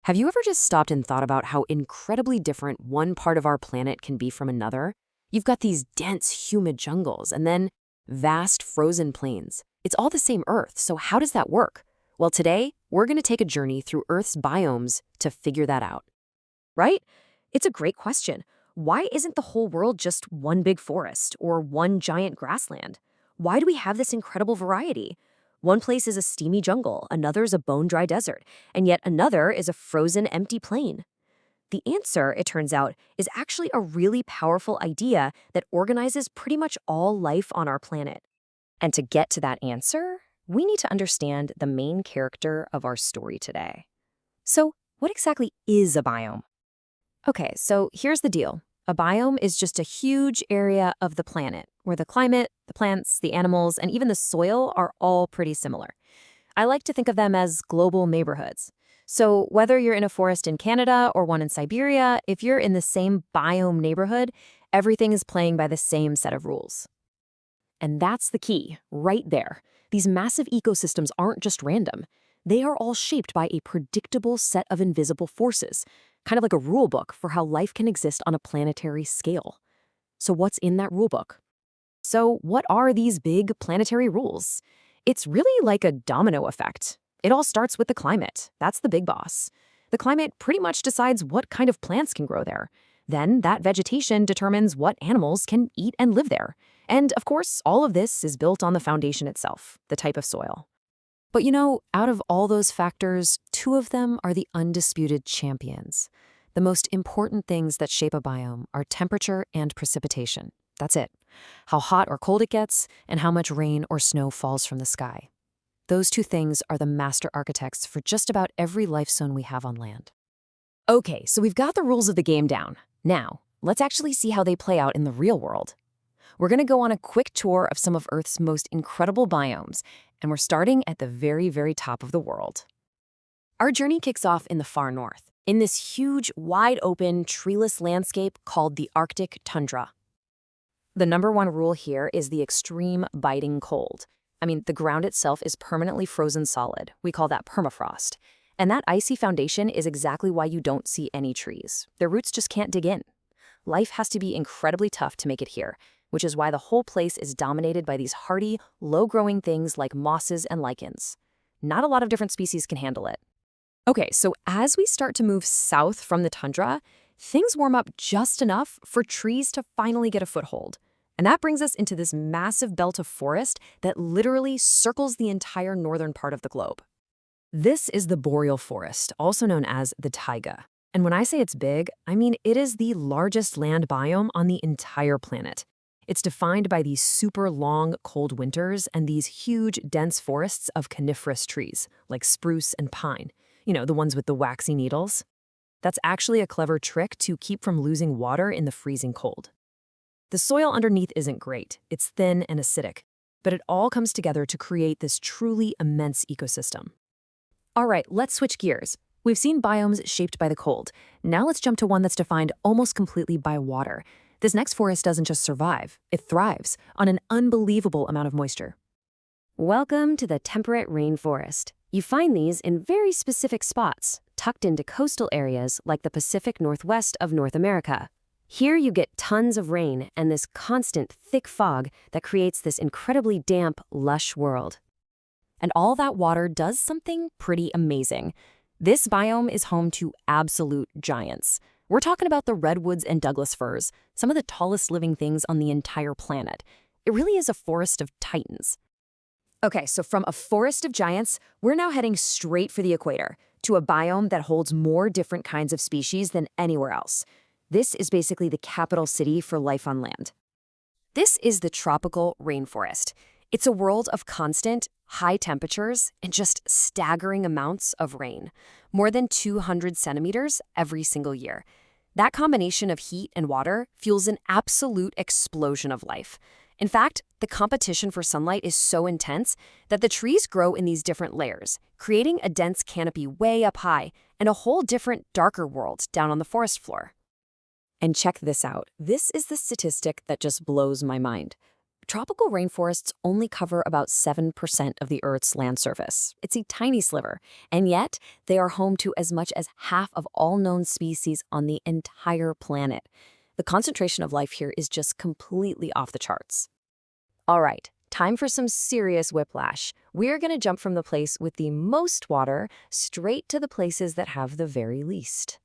Have you ever just stopped and thought about how incredibly different one part of our planet can be from another? You've got these dense, humid jungles and then vast frozen plains. It's all the same Earth, so how does that work? Well, today, we're going to take a journey through Earth's biomes to figure that out. Right? It's a great question. Why isn't the whole world just one big forest or one giant grassland? Why do we have this incredible variety? One place is a steamy jungle, another's a bone-dry desert, and yet another is a frozen, empty plain. The answer, it turns out, is actually a really powerful idea that organizes pretty much all life on our planet. And to get to that answer, we need to understand the main character of our story today. So, what exactly is a biome? Okay, so here's the deal. A biome is just a huge area of the planet where the climate, the plants, the animals, and even the soil are all pretty similar. I like to think of them as global neighborhoods. So whether you're in a forest in Canada or one in Siberia, if you're in the same biome neighborhood, everything is playing by the same set of rules. And that's the key, right there. These massive ecosystems aren't just random. They are all shaped by a predictable set of invisible forces, kind of like a rule book for how life can exist on a planetary scale. So what's in that rule book? So what are these big planetary rules? It's really like a domino effect. It all starts with the climate. That's the big boss. The climate pretty much decides what kind of plants can grow there. Then that vegetation determines what animals can eat and live there. And of course, all of this is built on the foundation itself, the type of soil. But you know, out of all those factors, two of them are the undisputed champions. The most important things that shape a biome are temperature and precipitation. That's it. How hot or cold it gets, and how much rain or snow falls from the sky. Those two things are the master architects for just about every life zone we have on land. Okay, so we've got the rules of the game down. Now, let's actually see how they play out in the real world. We're going to go on a quick tour of some of Earth's most incredible biomes, and we're starting at the very, very top of the world. Our journey kicks off in the far north, in this huge, wide-open, treeless landscape called the Arctic tundra. The number one rule here is the extreme biting cold. I mean, the ground itself is permanently frozen solid. We call that permafrost. And that icy foundation is exactly why you don't see any trees. Their roots just can't dig in. Life has to be incredibly tough to make it here, which is why the whole place is dominated by these hardy, low-growing things like mosses and lichens. Not a lot of different species can handle it. Okay, so as we start to move south from the tundra, things warm up just enough for trees to finally get a foothold. And that brings us into this massive belt of forest that literally circles the entire northern part of the globe. This is the Boreal Forest, also known as the Taiga. And when I say it's big, I mean it is the largest land biome on the entire planet. It's defined by these super long, cold winters and these huge, dense forests of coniferous trees, like spruce and pine. You know, the ones with the waxy needles. That's actually a clever trick to keep from losing water in the freezing cold. The soil underneath isn't great. It's thin and acidic, but it all comes together to create this truly immense ecosystem. All right, let's switch gears. We've seen biomes shaped by the cold. Now let's jump to one that's defined almost completely by water. This next forest doesn't just survive, it thrives on an unbelievable amount of moisture. Welcome to the Temperate Rain Forest. You find these in very specific spots, tucked into coastal areas like the Pacific Northwest of North America. Here you get tons of rain and this constant, thick fog that creates this incredibly damp, lush world. And all that water does something pretty amazing. This biome is home to absolute giants. We're talking about the redwoods and Douglas firs, some of the tallest living things on the entire planet. It really is a forest of titans. Okay, so from a forest of giants, we're now heading straight for the equator, to a biome that holds more different kinds of species than anywhere else. This is basically the capital city for life on land. This is the tropical rainforest. It's a world of constant, high temperatures and just staggering amounts of rain, more than 200 centimeters every single year. That combination of heat and water fuels an absolute explosion of life. In fact, the competition for sunlight is so intense that the trees grow in these different layers, creating a dense canopy way up high and a whole different, darker world down on the forest floor. And check this out. This is the statistic that just blows my mind. Tropical rainforests only cover about 7% of the Earth's land surface. It's a tiny sliver, and yet they are home to as much as half of all known species on the entire planet. The concentration of life here is just completely off the charts. All right, time for some serious whiplash. We're going to jump from the place with the most water straight to the places that have the very least.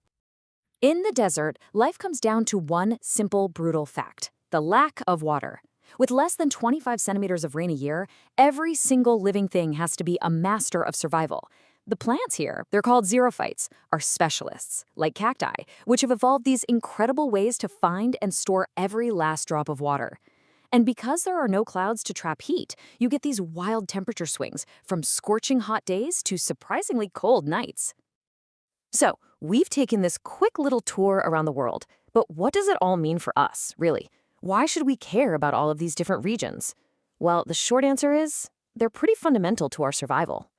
In the desert, life comes down to one simple, brutal fact: the lack of water. With less than 25 centimeters of rain a year, every single living thing has to be a master of survival. The plants here, they're called xerophytes, are specialists, like cacti, which have evolved these incredible ways to find and store every last drop of water. And because there are no clouds to trap heat, you get these wild temperature swings, from scorching hot days to surprisingly cold nights. So, we've taken this quick little tour around the world, but what does it all mean for us, really? Why should we care about all of these different regions? Well, the short answer is, they're pretty fundamental to our survival.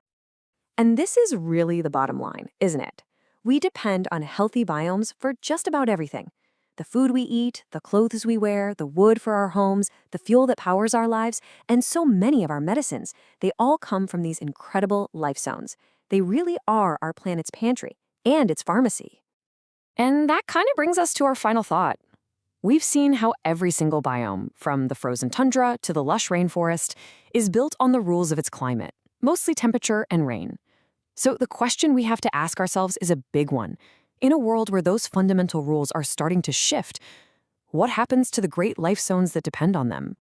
And this is really the bottom line, isn't it? We depend on healthy biomes for just about everything. The food we eat, the clothes we wear, the wood for our homes, the fuel that powers our lives, and so many of our medicines, they all come from these incredible life zones. They really are our planet's pantry and its pharmacy. And that kind of brings us to our final thought. We've seen how every single biome, from the frozen tundra to the lush rainforest, is built on the rules of its climate, mostly temperature and rain. So the question we have to ask ourselves is a big one. In a world where those fundamental rules are starting to shift, what happens to the great life zones that depend on them?